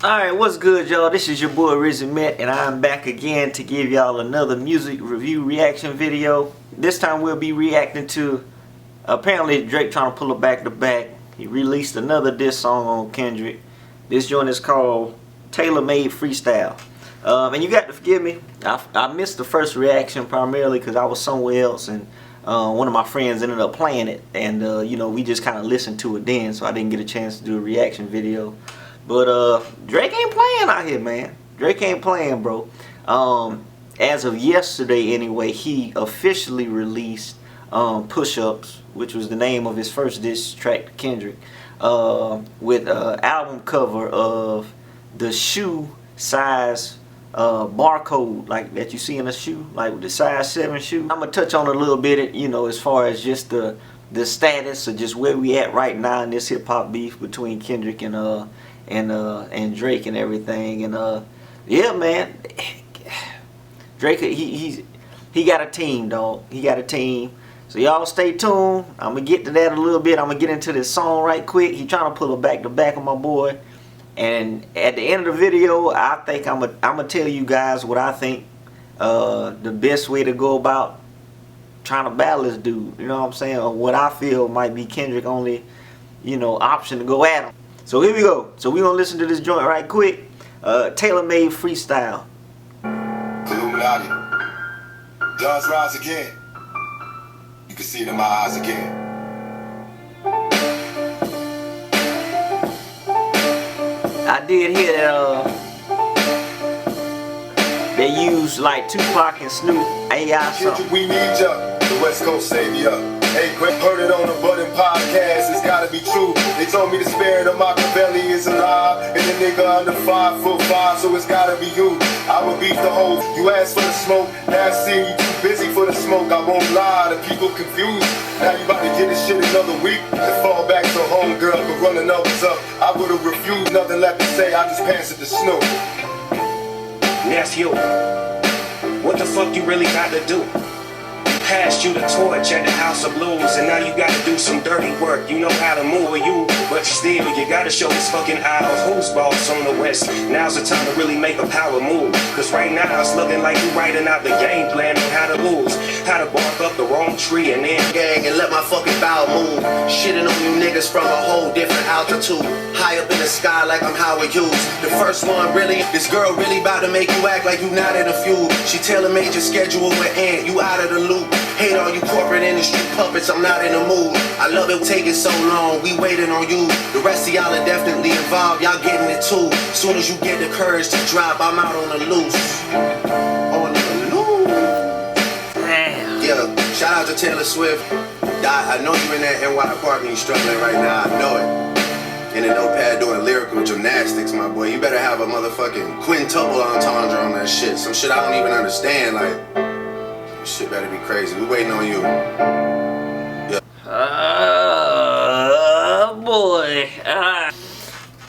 Alright, what's good, y'all? This is your boy Rizzy Met, and I'm back again to give y'all another music review reaction video. This time we'll be reacting to, apparently Drake trying to pull it back to back. He released another diss song on Kendrick. This joint is called Taylor Made Freestyle. And you got to forgive me, I missed the first reaction primarily because I was somewhere else, and one of my friends ended up playing it, and you know, we just kind of listened to it then, so I didn't get a chance to do a reaction video. But Drake ain't playing out here, man. Drake ain't playing, bro. As of yesterday anyway, he officially released Push-Ups, which was the name of his first diss track to Kendrick, with an album cover of the shoe size barcode like that you see in a shoe, like with the size 7 shoe. I'm gonna touch on a little bit, you know, as far as just the status or just where we at right now in this hip hop beef between Kendrick and Drake and everything. And yeah, man, Drake, he got a team, dog. He got a team. So y'all stay tuned. I'm gonna get to that a little bit. I'm gonna get into this song right quick. He trying to pull it back to back on my boy. And at the end of the video, I think I'm gonna tell you guys what I think the best way to go about trying to battle this dude. You know what I'm saying? Or what I feel might be Kendrick only, you know, option to go at him. So here we go. So we gonna listen to this joint right quick. Taylor Made Freestyle. Illuminati. Does rise again. You can see it in my eyes again. I did hear that they use like Tupac and Snoop AI something. We need ya. The West Coast savior. Hey, Greg heard it on the Budding Podcast, it's gotta be true. They told me the spirit of Machiavelli is alive, and the nigga under 5'5", so it's gotta be you. I'ma beat the hoe. You asked for the smoke, now I see you too busy for the smoke. I won't lie, the people confused. Now you about to get this shit another week and fall back to home, girl, but running others up. I would've refused, nothing left to say, I just passed it to Snoop. That's you. What the fuck you really got to do? Passed you the torch at the House of Blues, and now you gotta do some dirty work. You know how to move you, but still you gotta show this fucking aisle who's boss on the West. Now's the time to really make a power move, cause right now it's looking like you writing out the game plan on how to lose, how to bark up the wrong tree and then gang and let my fucking bow move. Shitting on you niggas from a whole different altitude, high up in the sky like I'm Howard Hughes. The first one really, this girl really about to make you act like you not in a feud. She tailor-made your schedule with Ant, you out of the loop. Hate all you corporate industry puppets, I'm not in the mood. I love it taking so long, we waiting on you. The rest of y'all are definitely involved, y'all getting it too. Soon as you get the courage to drop, I'm out on the loose. On the loose. Damn. Yeah, shout out to Taylor Swift. I know you're in that NY apartment, you struggling right now, I know it. In a notepad doing lyrical gymnastics, my boy. You better have a motherfucking quintuple entendre on that shit. Some shit I don't even understand, like. This shit better be crazy. We waiting on you. Yeah. Boy.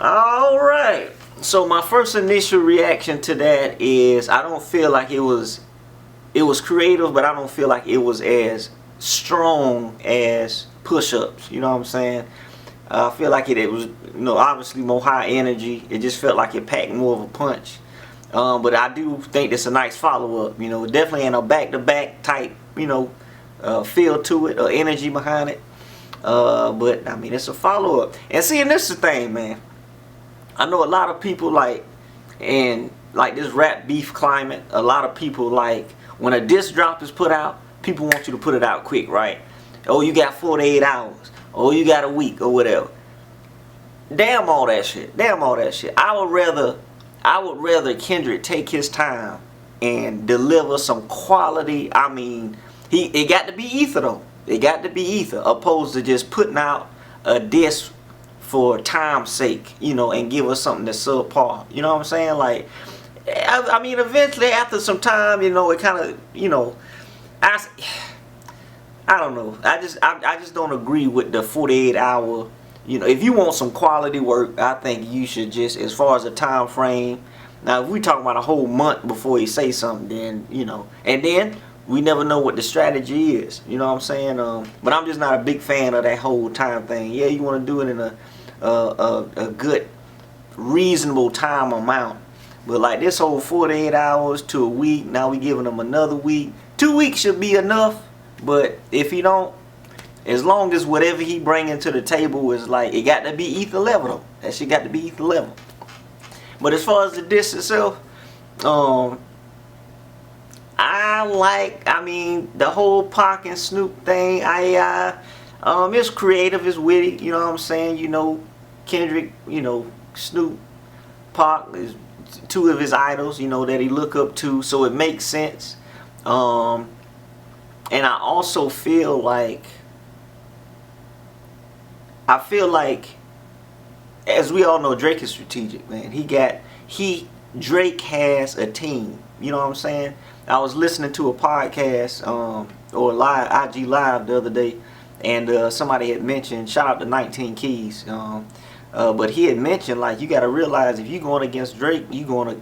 Alright. So my first initial reaction to that is I don't feel like it was creative, but I don't feel like it was as strong as Push-Ups. You know what I'm saying? I feel like it was, you know, obviously more high energy. It just felt like it packed more of a punch. But I do think it's a nice follow-up. You know, definitely in a back-to-back type, you know, feel to it, or energy behind it. But I mean, it's a follow-up. And see, and this is the thing, man. I know a lot of people like, in like this rap beef climate, a lot of people like when a diss drop is put out, people want you to put it out quick, right? Oh, you got 48 hours. Oh, you got a week or whatever. Damn all that shit. Damn all that shit. I would rather Kendrick take his time and deliver some quality. I mean, it got to be ether though. It got to be ether, opposed to just putting out a diss for time's sake, you know, and give us something that's subpar. You know what I'm saying? Like, I mean, eventually after some time, you know, it kind of, you know, I don't know. I just don't agree with the 48-hour. You know, if you want some quality work, I think you should just, as far as a time frame. Now, if we talking about a whole month before you say something, then, you know, and then we never know what the strategy is. You know what I'm saying? But I'm just not a big fan of that whole time thing. Yeah, you want to do it in a good, reasonable time amount. But like this whole 48 hours to a week, now we giving them another week. 2 weeks should be enough. But if he don't, as long as whatever he bringing to the table is like, it got to be ether level though. That shit got to be ether level. But as far as the diss itself, I mean, the whole Pac and Snoop thing, it's creative, it's witty, you know what I'm saying? You know, Kendrick, you know, Snoop, Pac is two of his idols, you know, that he look up to, so it makes sense. And I also feel like, as we all know, Drake is strategic, man. Drake has a team, you know what I'm saying? I was listening to a podcast or IG live the other day, and somebody had mentioned, shout out to 19 Keys, but he had mentioned, like, you got to realize if you're going against Drake, you going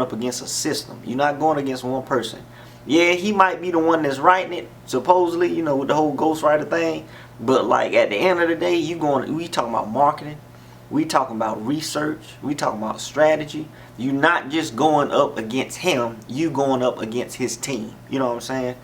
up against a system. You're not going against one person. Yeah, he might be the one that's writing it, supposedly, you know, with the whole ghostwriter thing. But like at the end of the day, we talking about marketing, we talking about research, we talking about strategy. You're not just going up against him, you going up against his team. You know what I'm saying?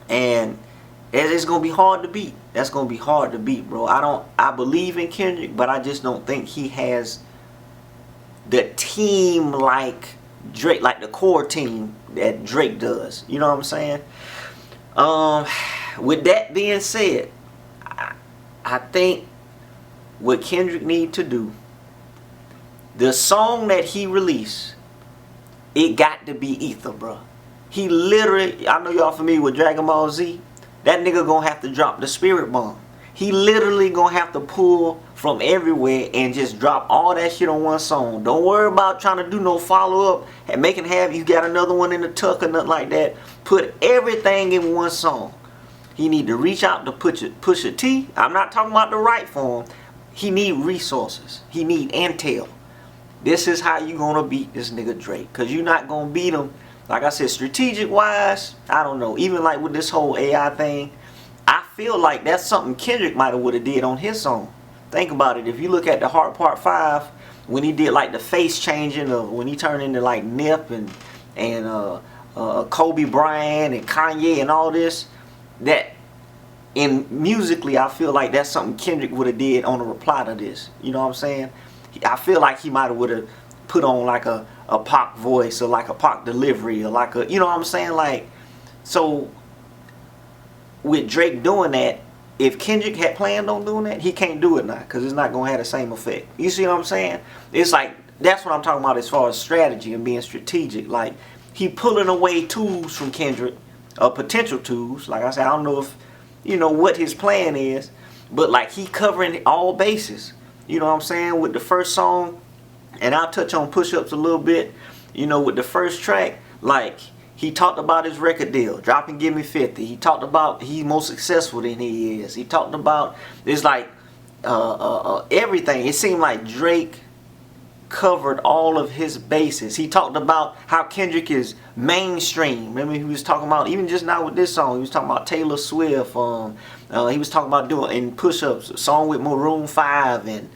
And it's gonna be hard to beat. That's gonna be hard to beat, bro. I believe in Kendrick, but I just don't think he has the team like Drake, like the core team that Drake does. You know what I'm saying? With that being said, I think what Kendrick need to do, the song that he released, it got to be ether, bro. He literally, I know y'all familiar with Dragon Ball Z. That nigga gonna have to drop the spirit bomb. He literally gonna have to pull from everywhere and just drop all that shit on one song. Don't worry about trying to do no follow-up and making have you got another one in the tuck or nothing like that. Put everything in one song. He need to reach out to Pusha T. I'm not talking about the right form. He need resources. He need intel. This is how you gonna beat this nigga Drake. Cause you're not gonna beat him, like I said, strategic wise. I don't know. Even like with this whole AI thing, I feel like that's something Kendrick might have would have did on his song. Think about it. If you look at the Heart Part 5, when he did like the face changing of when he turned into like Nip and Kobe Bryant and Kanye and all this, that in musically I feel like that's something Kendrick would have did on a reply to this. You know what I'm saying? I feel like he might have would have put on like a Pac voice or like a Pac delivery or like a, you know what I'm saying? Like, so with Drake doing that, if Kendrick had planned on doing that, he can't do it now because it's not going to have the same effect. You see what I'm saying? It's like, that's what I'm talking about as far as strategy and being strategic. Like, he pulling away tools from Kendrick, potential tools. Like I said, I don't know if, you know, what his plan is, but like he covering all bases. You know what I'm saying? With the first song, and I'll touch on push-ups a little bit, you know, with the first track, like, he talked about his record deal, Drop and Give Me 50. He talked about he's more successful than he is. He talked about, it's like, everything. It seemed like Drake covered all of his bases. He talked about how Kendrick is mainstream. Remember he was talking about, even just now with this song, he was talking about Taylor Swift. He was talking about doing in push-ups, a song with Maroon 5 and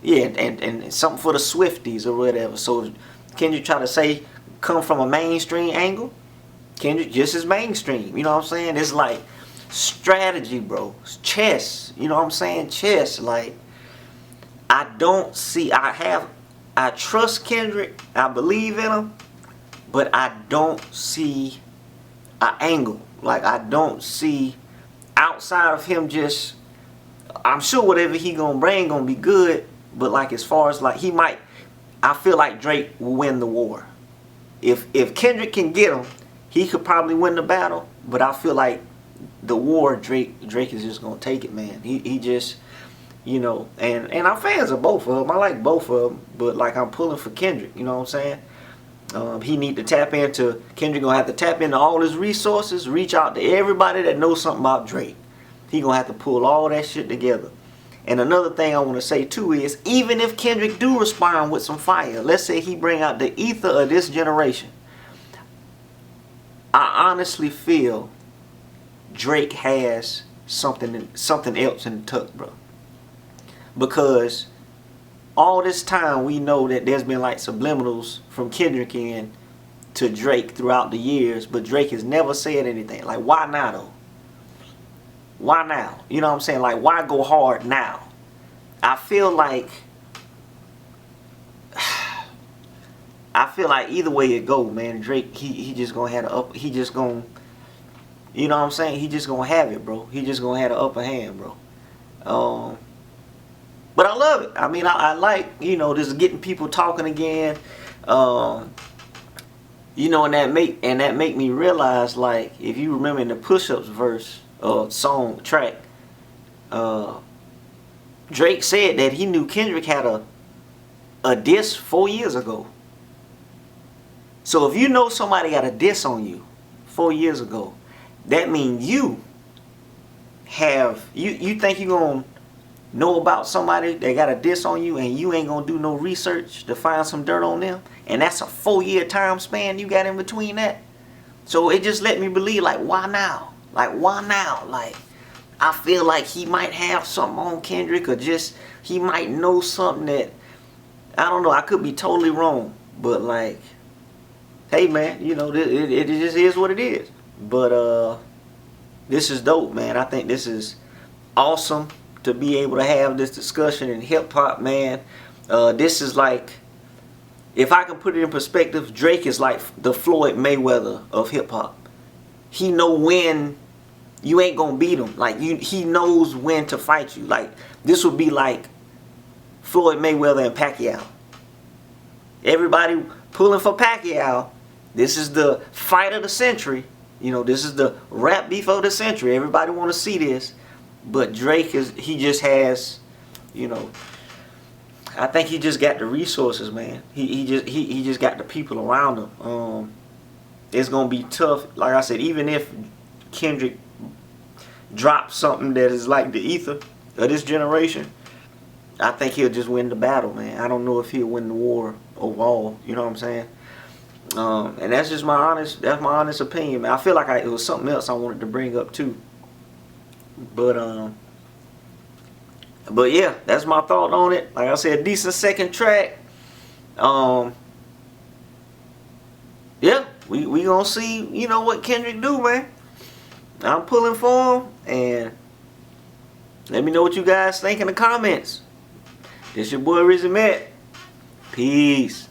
yeah, and something for the Swifties or whatever. So Kendrick try to say come from a mainstream angle, Kendrick just as mainstream. You know what I'm saying? It's like strategy, bro. It's chess. You know what I'm saying? Chess. Like, I don't see, I trust Kendrick, I believe in him, but I don't see an angle. Like, I don't see, outside of him just, I'm sure whatever he gonna bring gonna be good, but like as far as like, he might, I feel like Drake will win the war. If Kendrick can get him, he could probably win the battle, but I feel like the war, Drake is just gonna take it, man. He just, you know, and I'm fans of both of them. I like both of them, but like I'm pulling for Kendrick. You know what I'm saying? He need to tap into, Kendrick gonna have to tap into all his resources, reach out to everybody that knows something about Drake. He gonna have to pull all that shit together. And another thing I want to say too is, even if Kendrick do respond with some fire, let's say he bring out the ether of this generation, I honestly feel Drake has something else in the tuck, bro. Because all this time we know that there's been like subliminals from Kendrick in to Drake throughout the years, but Drake has never said anything. Like, why now though? Why now? You know what I'm saying? Like, why go hard now? I feel like either way it go, man, Drake, he just gonna have the up. He just gonna, you know what I'm saying? He just gonna have it, bro. He just gonna have the upper hand, bro. But I love it. I mean, I like, you know, just getting people talking again. You know, and that make me realize, like, if you remember in the Push-Ups verse song track, Drake said that he knew Kendrick had a diss 4 years ago. So if you know somebody got a diss on you 4 years ago, that means you think you're gonna know about somebody that got a diss on you and you ain't gonna do no research to find some dirt on them, and that's a 4-year time span you got in between that. So it just let me believe, like, why now? Like, why now? Like, I feel like he might have something on Kendrick, or just he might know something that, I don't know, I could be totally wrong, but like, hey man, you know, it just is what it is. But this is dope, man. I think this is awesome to be able to have this discussion in hip hop, man. This is like, if I can put it in perspective, Drake is like the Floyd Mayweather of hip hop. He know when you ain't gonna beat him. Like, he knows when to fight you. Like, this would be like Floyd Mayweather and Pacquiao. Everybody pulling for Pacquiao. This is the fight of the century. You know, this is the rap beef of the century. Everybody want to see this. But Drake he just has, you know, I think he just got the resources, man. He just got the people around him. It's gonna be tough. Like I said, even if Kendrick drops something that is like the ether of this generation, I think he'll just win the battle, man. I don't know if he'll win the war overall. You know what I'm saying? And that's just my honest opinion, man. I feel like it was something else I wanted to bring up too. But yeah, that's my thought on it. Like I said, decent second track. Yeah, we gonna see, you know, what Kendrick do, man. I'm pulling for him, and let me know what you guys think in the comments. It's your boy Rizzy Matt. Peace.